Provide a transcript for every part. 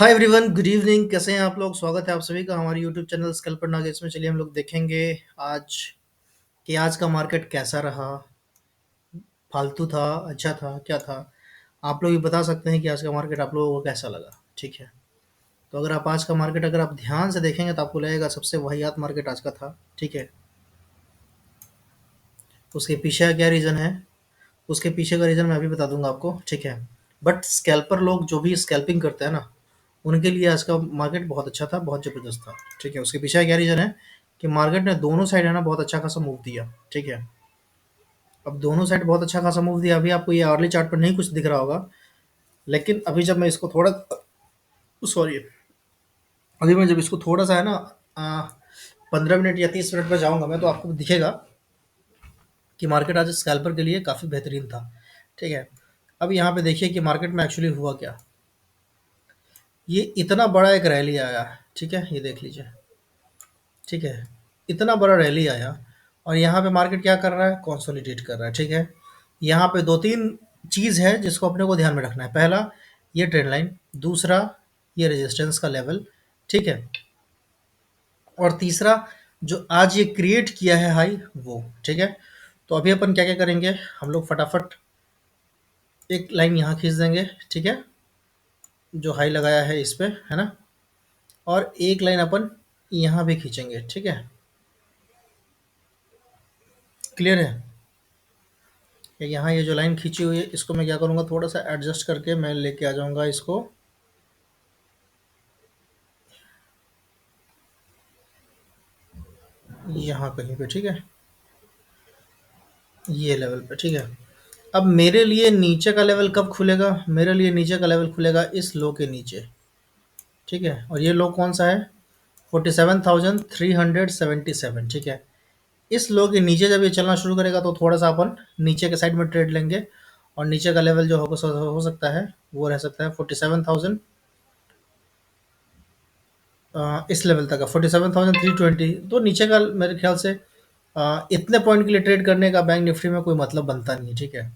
Hi everyone, good evening. कैसे हैं आप लोग? स्वागत है आप सभी का हमारे यूट्यूब चैनल स्कैल्पर नागेट्स में। चलिए हम लोग देखेंगे आज कि आज का मार्केट कैसा रहा, फालतू था, अच्छा था, क्या था। आप लोग भी बता सकते हैं कि आज का मार्केट आप लोगों को कैसा लगा। ठीक है, तो अगर आप आज का मार्केट अगर आप ध्यान से देखेंगे तो आपको लगेगा सबसे वाहियात मार्केट आज का था। ठीक है, उसके पीछे का क्या रीज़न है, उसके पीछे का रीज़न मैं अभी बता दूंगा आपको। ठीक है, बट स्कैल्पर लोग जो भी स्कैल्पिंग करते हैं ना, उनके लिए आज का मार्केट बहुत अच्छा था, बहुत ज़बरदस्त था। ठीक है, उसके पीछे का क्या रीज़न है कि मार्केट ने दोनों साइड है ना बहुत अच्छा खासा मूव दिया। ठीक है, अब दोनों साइड बहुत अच्छा खासा मूव दिया। अभी आपको ये अर्ली चार्ट पर नहीं कुछ दिख रहा होगा, लेकिन अभी जब मैं इसको थोड़ा सॉरी अभी मैं जब इसको थोड़ा सा है ना 15 मिनट या 30 मिनट पर जाऊंगा मैं, तो आपको दिखेगा कि मार्केट आज स्कैल्पर के लिए काफ़ी बेहतरीन था। ठीक है, अब यहाँ पे देखिए कि मार्केट में एक्चुअली हुआ क्या। ये इतना बड़ा एक रैली आया। ठीक है, ये देख लीजिए। ठीक है, इतना बड़ा रैली आया और यहाँ पे मार्केट क्या कर रहा है, कंसोलिडेट कर रहा है। ठीक है, यहाँ पे दो तीन चीज़ है जिसको अपने को ध्यान में रखना है। पहला, ये ट्रेंड लाइन। दूसरा, ये रेजिस्टेंस का लेवल। ठीक है, और तीसरा, जो आज ये क्रिएट किया है हाई, वो। ठीक है, तो अभी अपन क्या क्या करेंगे, हम लोग फटाफट एक लाइन यहाँ खींच देंगे। ठीक है, जो हाई लगाया है इस पे, है ना, और एक लाइन अपन यहाँ भी खींचेंगे। ठीक है, क्लियर है। यहाँ ये जो लाइन खींची हुई है इसको मैं क्या करूँगा, थोड़ा सा एडजस्ट करके मैं लेके आ जाऊँगा इसको यहाँ कहीं पे। ठीक है, ये लेवल पे। ठीक है, अब मेरे लिए नीचे का लेवल कब खुलेगा, मेरे लिए नीचे का लेवल खुलेगा इस लो के नीचे। ठीक है, और ये लो कौन सा है, 47,377। ठीक है, इस लो के नीचे जब ये चलना शुरू करेगा तो थोड़ा सा अपन नीचे के साइड में ट्रेड लेंगे, और नीचे का लेवल जो होगा हो सकता है वो रह सकता है 47,000, इस लेवल तक का 47,320। तो नीचे का मेरे ख्याल से इतने पॉइंट के लिए ट्रेड करने का बैंक निफ्टी में कोई मतलब बनता नहीं है। ठीक है,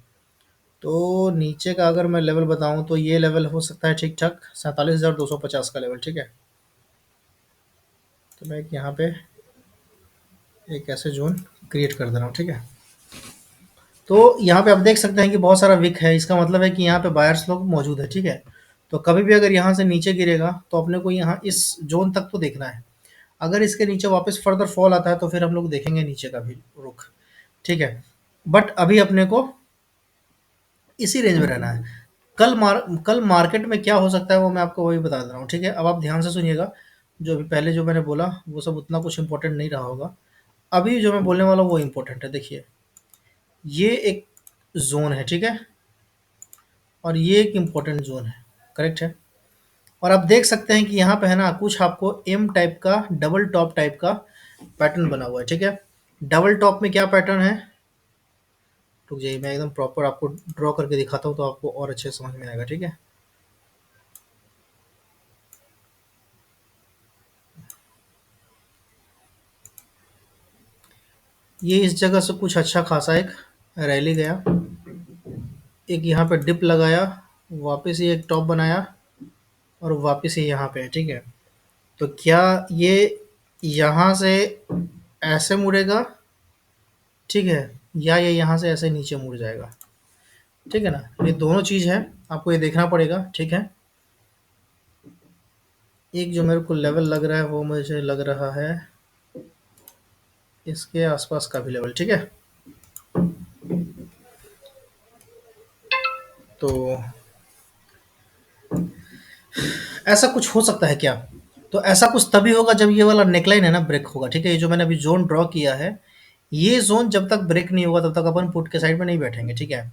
तो नीचे का अगर मैं लेवल बताऊं तो ये लेवल हो सकता है ठीक ठाक 47,250 का लेवल। ठीक है, तो मैं यहाँ पे एक ऐसे जोन क्रिएट कर दे रहा हूँ। ठीक है, तो यहाँ पे आप देख सकते हैं कि बहुत सारा विक है। इसका मतलब है कि यहाँ पे बायर्स लोग मौजूद है। ठीक है, तो कभी भी अगर यहाँ से नीचे गिरेगा तो अपने को यहाँ इस जोन तक तो देखना है। अगर इसके नीचे वापस फर्दर फॉल आता है तो फिर हम लोग देखेंगे नीचे का भी रुख। ठीक है, बट अभी अपने को इसी रेंज में रहना है। कल मार्केट में क्या हो सकता है वो मैं आपको वही बता दे रहा हूँ। ठीक है, अब आप ध्यान से सुनिएगा। जो अभी पहले जो मैंने बोला वो सब उतना कुछ इंपॉर्टेंट नहीं रहा होगा। अभी जो मैं बोलने वाला हूँ वो इम्पोर्टेंट है। देखिए, ये एक जोन है। ठीक है, और ये एक इम्पोर्टेंट जोन है। करेक्ट है, और आप देख सकते हैं कि यहाँ पे है ना कुछ आपको एम टाइप का, डबल टॉप टाइप का पैटर्न बना हुआ है। ठीक है, डबल टॉप में क्या पैटर्न है, रुक जाइए मैं एकदम प्रॉपर आपको ड्रॉ करके दिखाता हूँ तो आपको और अच्छे से समझ में आएगा। ठीक है, ये इस जगह से कुछ अच्छा खासा एक रैली गया, एक यहाँ पे डिप लगाया, वापस ये एक टॉप बनाया, और वापस ये यहाँ पे है। ठीक है, तो क्या ये यहाँ से ऐसे मुड़ेगा, ठीक है, या ये यहाँ से ऐसे नीचे मुड़ जाएगा। ठीक है ना, ये दोनों चीज़ है, आपको ये देखना पड़ेगा। ठीक है, एक जो मेरे को लेवल लग रहा है वो मुझे लग रहा है इसके आसपास का भी लेवल। ठीक है, तो ऐसा कुछ हो सकता है क्या, तो ऐसा कुछ तभी होगा जब ये वाला नेकलाइन है ना ब्रेक होगा। ठीक है, ये जो मैंने अभी जोन ड्रॉ किया है, ये जोन जब तक ब्रेक नहीं होगा तब तक अपन पुट के साइड में नहीं बैठेंगे। ठीक है,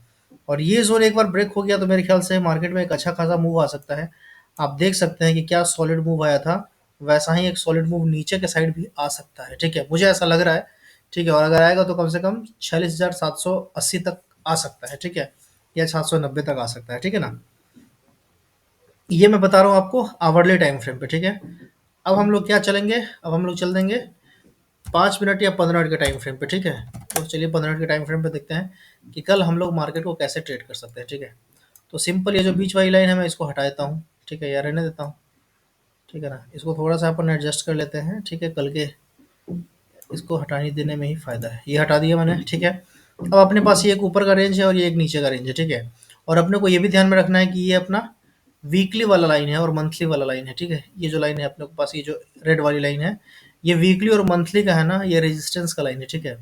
और ये जोन एक बार ब्रेक हो गया तो मेरे ख्याल से मार्केट में एक अच्छा खासा मूव आ सकता है। आप देख सकते हैं कि क्या सॉलिड मूव आया था, वैसा ही एक सॉलिड मूव नीचे के साइड भी आ सकता है। ठीक है, मुझे ऐसा लग रहा है। ठीक है, और अगर आएगा तो कम से कम 46,780 तक आ सकता है। ठीक है, या 790 तक आ सकता है। ठीक है ना, ये मैं बता रहा हूँ आपको आवरली टाइम फ्रेम पे। ठीक है, अब हम लोग क्या चलेंगे, अब हम लोग चल देंगे 5 मिनट या 15 मिनट के टाइम फ्रेम पे। ठीक है, तो चलिए 15 मिनट के टाइम फ्रेम पे देखते हैं कि कल हम लोग मार्केट को कैसे ट्रेड कर सकते हैं। ठीक है, तो सिंपल ये जो बीच वाली लाइन है मैं इसको हटा देता हूँ। ठीक है, या रहने देता हूँ। ठीक है ना? इसको थोड़ा-सा अपन एडजस्ट कर लेते हैं, ठीक है? कल के इसको हटाने देने में ही फ़ायदा है। ये हटा दिया मैंने, ठीक है? अब अपने पास ये एक ऊपर का रेंज है और ये एक नीचे का रेंज है, ठीक है? और अपने को ये भी ध्यान में रखना है कि ये अपना वीकली वाला लाइन है और मंथली वाला लाइन है, ठीक है? ये जो लाइन है अपने के पास, ये जो रेड वाली लाइन है, ये वीकली और मंथली का है ना, ये रेजिस्टेंस का लाइन है, ठीक है?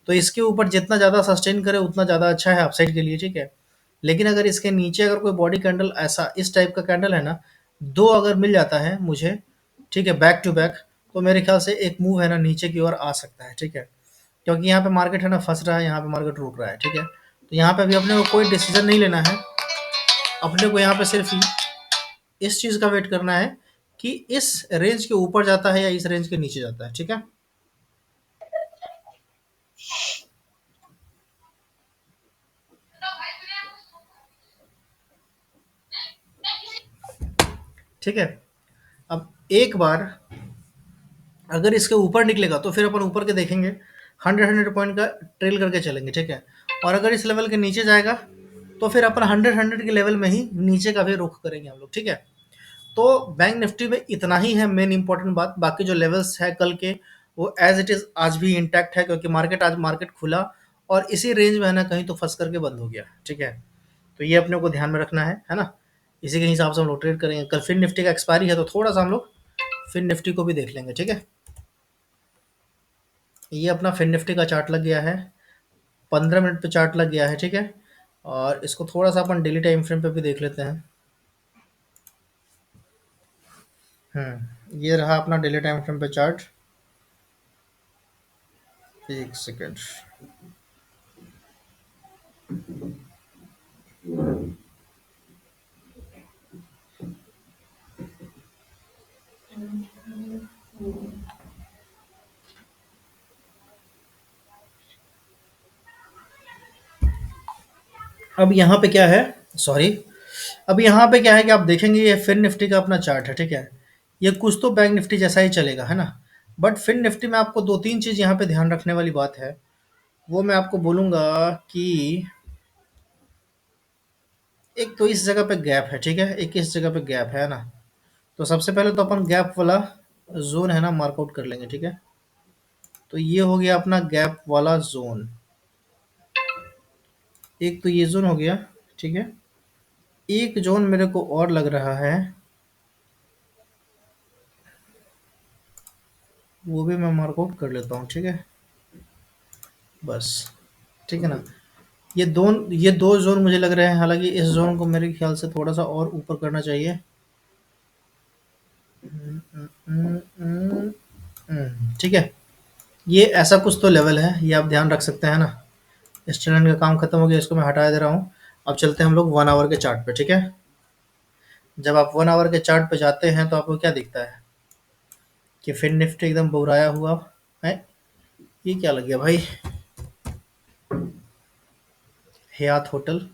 तो इसके ऊपर जितना ज़्यादा सस्टेन करे उतना ज़्यादा अच्छा है अपसाइड के लिए, ठीक है? लेकिन अगर इसके नीचे अगर कोई बॉडी कैंडल ऐसा इस टाइप का कैंडल है ना, 2 अगर मिल जाता है मुझे, ठीक है, बैक टू बैक, तो मेरे ख्याल से एक मूव है ना नीचे की ओर आ सकता है, ठीक है? क्योंकि यहाँ पे मार्केट है ना फँस रहा है, यहाँ पे मार्केट रुक रहा है, ठीक है? तो यहाँ पे अभी अपने को कोई डिसीज़न नहीं लेना है, अपने को यहाँ पे सिर्फ़ इस चीज़ का वेट करना है कि इस रेंज के ऊपर जाता है या इस रेंज के नीचे जाता है, ठीक है? ठीक है? अब एक बार अगर इसके ऊपर निकलेगा तो फिर अपन ऊपर के देखेंगे, 100 पॉइंट का ट्रेल करके चलेंगे, ठीक है? और अगर इस लेवल के नीचे जाएगा तो फिर अपन 100 के लेवल में ही नीचे का भी रुख करेंगे हम लोग, ठीक है? तो बैंक निफ्टी में इतना ही है मेन इंपॉर्टेंट बात, बाकी जो लेवल्स है कल के वो एज इट इज़ आज भी इंटैक्ट है, क्योंकि मार्केट खुला और इसी रेंज में है ना कहीं तो फंस करके बंद हो गया, ठीक है? तो ये अपने को ध्यान में रखना है ना? इसी के हिसाब से हम लोग ट्रेड करेंगे। कल फिर निफ्टी का एक्सपायरी है तो थोड़ा सा हम लोग फिर निफ्टी को भी देख लेंगे, ठीक है? ये अपना फिन निफ्टी का चार्ट लग गया है, 15 मिनट पे चार्ट लग गया है, ठीक है? और इसको थोड़ा सा अपन डेली टाइम फ्रेम पे भी देख लेते हैं। ये रहा अपना डेली टाइम फ्रेम पे चार्ट। एक सेकेंड। अब यहाँ पे क्या है, सॉरी, अब यहाँ पे क्या है कि आप देखेंगे ये फिन निफ्टी का अपना चार्ट है, ठीक है? ये कुछ तो बैंक निफ्टी जैसा ही चलेगा, है ना? बट फिन निफ्टी में आपको दो तीन चीज़ यहाँ पे ध्यान रखने वाली बात है, वो मैं आपको बोलूँगा कि एक तो इस जगह पे गैप है, ठीक है? एक इस जगह पे गैप है ना? तो सबसे पहले तो अपन गैप वाला ज़ोन है ना मार्कआउट कर लेंगे, ठीक है? तो ये हो गया अपना गैप वाला ज़ोन। एक तो ये ज़ोन हो गया, ठीक है? एक ज़ोन मेरे को और लग रहा है, वो भी मैं मार्कआउट कर लेता हूँ, ठीक है? बस, ठीक है ना? ये 2 ज़ोन मुझे लग रहे हैं, हालाँकि इस ज़ोन को मेरे ख्याल से थोड़ा-सा और ऊपर करना चाहिए। ठीक है? ये ऐसा कुछ तो लेवल है, ये आप ध्यान रख सकते हैं ना? इस चैनल का काम खत्म हो गया, इसको मैं हटा दे रहा हूँ। अब चलते हैं हम लोग 1 आवर के चार्ट पे, ठीक है? जब आप 1 आवर के चार्ट पे जाते हैं तो आपको क्या दिखता है कि फिन निफ्टी एकदम बुराया हुआ है। ये क्या लग गया भाई? Hyatt hotel.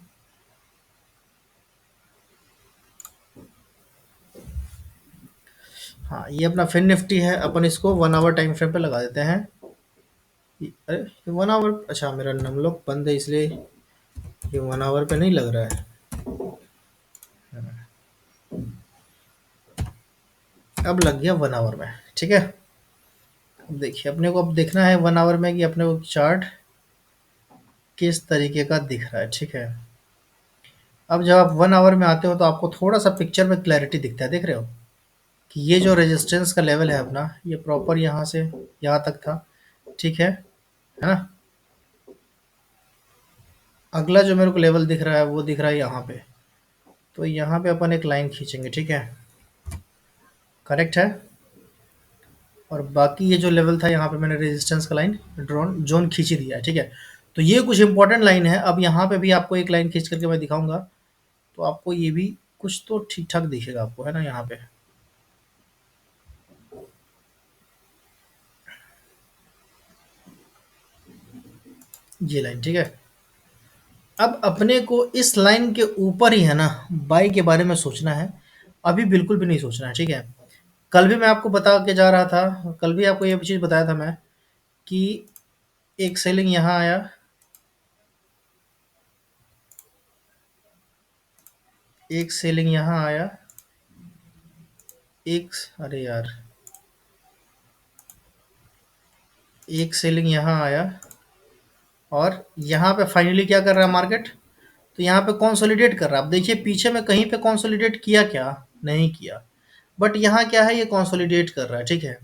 हाँ, ये अपना फिन निफ्टी है, अपन इसको 1 आवर टाइम फ्रेम पे लगा देते हैं। अरे ये 1 आवर, अच्छा मेरा नमलॉक बंद है इसलिए ये 1 आवर पे नहीं लग रहा है। अब लग गया 1 आवर में, ठीक है? अब देखिए अपने को अब देखना है 1 आवर में कि अपने को चार्ट किस तरीके का दिख रहा है, ठीक है? अब जब आप 1 आवर में आते हो तो आपको थोड़ा सा पिक्चर में क्लैरिटी दिखता है, देख रहे हो कि ये जो रेजिस्टेंस का लेवल है अपना, ये प्रॉपर यहाँ से यहाँ तक था, ठीक है ना? अगला जो मेरे को लेवल दिख रहा है वो दिख रहा है यहाँ पे, तो यहाँ पे अपन एक लाइन खींचेंगे, ठीक है? करेक्ट है? और बाकी ये जो लेवल था यहाँ पे मैंने रेजिस्टेंस का लाइन ड्रोन जोन खींच ही दिया है, ठीक है? तो ये कुछ इंपॉर्टेंट लाइन है। अब यहाँ पे भी आपको एक लाइन खींच करके मैं दिखाऊंगा, तो आपको ये भी कुछ तो ठीक ठाक दिखेगा आपको, है ना? यहाँ पे ये लाइन, ठीक है? अब अपने को इस लाइन के ऊपर ही है ना बाई के बारे में सोचना है, अभी बिल्कुल भी नहीं सोचना है, ठीक है? कल भी मैं आपको बता के जा रहा था, कल भी आपको ये चीज़ बताया था मैं कि एक सेलिंग यहाँ आया, एक सेलिंग यहाँ आया, अरे यार, एक सेलिंग यहाँ आया और यहाँ पे फाइनली क्या कर रहा है मार्केट? तो यहाँ पे कंसोलिडेट कर रहा है। अब देखिए पीछे में कहीं पे कंसोलिडेट किया क्या? नहीं किया। बट यहाँ क्या है, ये कंसोलिडेट कर रहा है, ठीक है।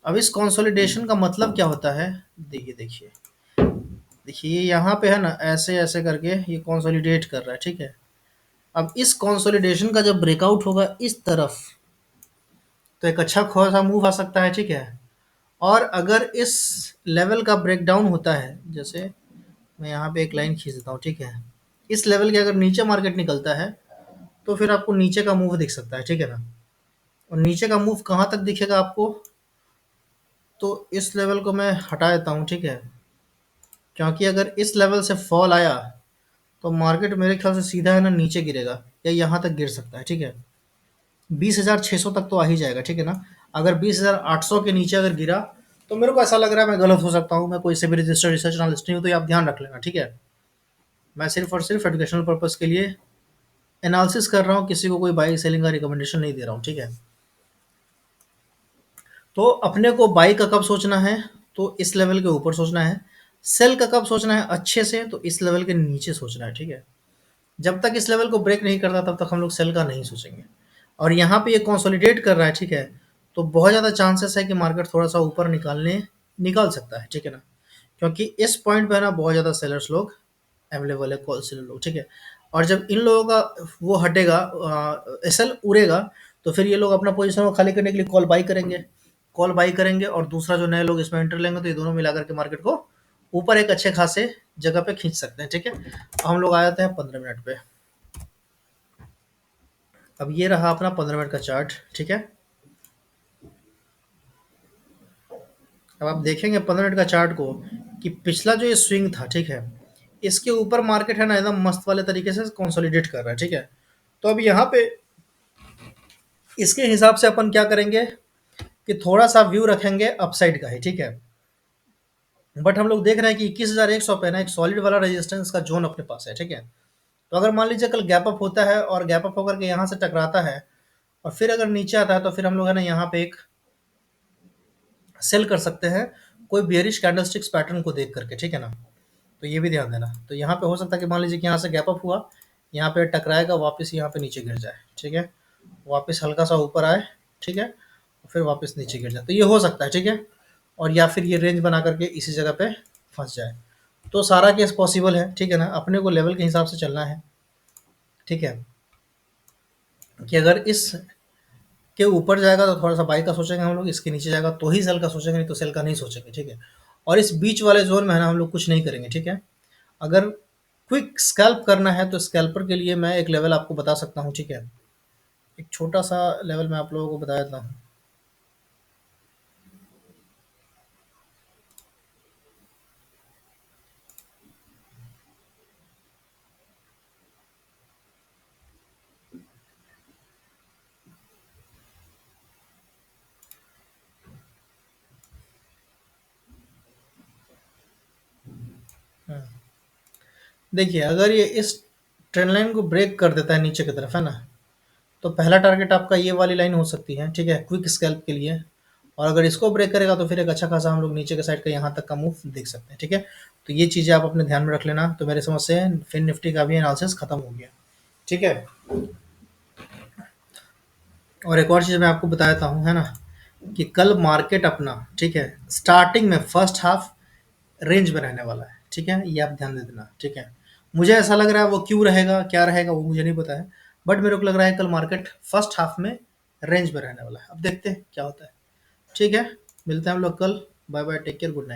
अब इस कंसोलिडेशन का मतलब क्या होता है? देखिए देखिए देखिए, यहाँ पे है ना, ऐसे ऐसे करके ये कंसोलिडेट कर रहा है, ठीक है। अब इस कंसोलिडेशन का जब ब्रेकआउट होगा इस तरफ, तो एक अच्छा खासा मूव आ सकता है, ठीक है। और अगर इस लेवल का ब्रेकडाउन होता है, जैसे मैं यहाँ पे एक लाइन खींच देता हूँ, ठीक है। इस लेवल के अगर नीचे मार्केट निकलता है, तो फिर आपको नीचे का मूव दिख सकता है, ठीक है ना। और नीचे का मूव कहाँ तक दिखेगा आपको? तो इस लेवल को मैं हटा देता हूँ, ठीक है। क्योंकि अगर इस लेवल से फॉल आया, तो मार्केट मेरे ख्याल से सीधा है ना नीचे गिरेगा, या यहाँ तक गिर सकता है, ठीक है। 20,600 तक तो आ ही जाएगा, ठीक है ना। अगर 20,800 के नीचे अगर गिरा, तो मेरे को ऐसा लग रहा है मैं गलत हो सकता हूँ, मैं कोई से भी रजिस्टर्ड रिसर्च एनालिस्ट नहीं हूँ, तो ये आप ध्यान रख लेना, ठीक है। मैं सिर्फ और सिर्फ एजुकेशनल पर्पज़ के लिए एनालिसिस कर रहा हूँ, किसी को कोई बाई सेलिंग का रिकमेंडेशन नहीं दे रहा हूँ, ठीक है। तो अपने को बाई का कब सोचना है? तो इस लेवल के ऊपर सोचना है। सेल का कब सोचना है अच्छे से? तो इस लेवल के नीचे सोचना है, ठीक है। जब तक इस लेवल को ब्रेक नहीं करता, तब तक हम लोग सेल का नहीं सोचेंगे। और यहाँ पे ये कंसोलिडेट कर रहा है, ठीक है। तो बहुत ज़्यादा चांसेस है कि मार्केट थोड़ा सा ऊपर निकाल सकता है, ठीक है ना। क्योंकि इस पॉइंट पे है ना, बहुत ज़्यादा सेलर्स लोग अवेलेबल है, कॉल सेलर लोग, ठीक है। और जब इन लोगों का वो हटेगा, एसएल उड़ेगा, तो फिर ये लोग अपना पोजीशन को खाली करने के लिए कॉल बाई करेंगे, और दूसरा जो नए लोग इसमें एंटर लेंगे, तो ये दोनों मिला करके मार्केट को ऊपर एक अच्छे खासे जगह पे खींच सकते हैं, ठीक है। हम लोग आ जाते हैं 15 मिनट पे। अब ये रहा अपना 15 मिनट का चार्ट, ठीक है। अब आप देखेंगे 15 मिनट का चार्ट को, कि पिछला जो ये स्विंग था, ठीक है, इसके ऊपर मार्केट है ना एकदम मस्त वाले तरीके से कंसोलिडेट कर रहा है, ठीक है। तो अब यहाँ पे इसके हिसाब से अपन क्या करेंगे, कि थोड़ा सा व्यू रखेंगे अपसाइड का ही, ठीक है। बट हम लोग देख रहे हैं कि 21,100 पे ना एक सॉलिड वाला रेजिस्टेंस का जोन अपने पास है, ठीक है। तो अगर मान लीजिए कल गैप अप होता है और गैप अप होकर के यहाँ से टकराता है, और फिर अगर नीचे आता है, तो फिर हम लोग है ना यहाँ पे एक सेल कर सकते हैं, कोई बियरिश कैंडलस्टिक्स पैटर्न को देख करके, ठीक है ना। तो ये भी ध्यान देना। तो यहाँ पे हो सकता है कि मान लीजिए कि यहाँ से गैप अप हुआ, यहाँ पे टकराएगा, वापस यहाँ पे नीचे गिर जाए, ठीक है। वापस हल्का सा ऊपर आए, ठीक है, फिर वापस नीचे गिर जाए, तो ये हो सकता है, ठीक है। और या फिर ये रेंज बना करके इसी जगह पे फंस जाए। तो सारा केस पॉसिबल है, ठीक है ना। अपने को लेवल के हिसाब से चलना है, ठीक है। कि अगर इस के ऊपर जाएगा तो थोड़ा सा बाई का सोचेंगे हम लोग, इसके नीचे जाएगा तो ही सेल का सोचेंगे, नहीं तो सेल का नहीं सोचेंगे, ठीक है। और इस बीच वाले जोन में है ना हम लोग कुछ नहीं करेंगे, ठीक है। अगर क्विक स्कैल्प करना है, तो स्कैल्पर के लिए मैं एक लेवल आपको बता सकता हूँ, ठीक है। एक छोटा सा लेवल मैं आप लोगों को बता देता हूँ। देखिए अगर ये इस ट्रेंड लाइन को ब्रेक कर देता है नीचे की तरफ, है ना, तो पहला टारगेट आपका ये वाली लाइन हो सकती है, ठीक है, क्विक स्कैल्प के लिए। और अगर इसको ब्रेक करेगा, तो फिर एक अच्छा खासा हम लोग नीचे के साइड का यहाँ तक का मूव देख सकते हैं, ठीक है। तो ये चीज़ें आप अपने ध्यान में रख लेना। तो मेरे समझ से फिन निफ्टी का भी एनालिसिस खत्म हो गया, ठीक है। और एक और चीज़ मैं आपको बता देता हूँ, है ना, कि कल मार्केट अपना, ठीक है, स्टार्टिंग में फर्स्ट हाफ रेंज में रहने वाला है, ठीक है। ये आप ध्यान दे देना, ठीक है। मुझे ऐसा लग रहा है वो क्यों रहेगा, क्या रहेगा, वो मुझे नहीं पता है। बट मेरे को लग रहा है कल मार्केट फर्स्ट हाफ में रेंज में रहने वाला है। अब देखते हैं क्या होता है, ठीक है। मिलते हैं हम लोग कल। Bye bye, take care, good night.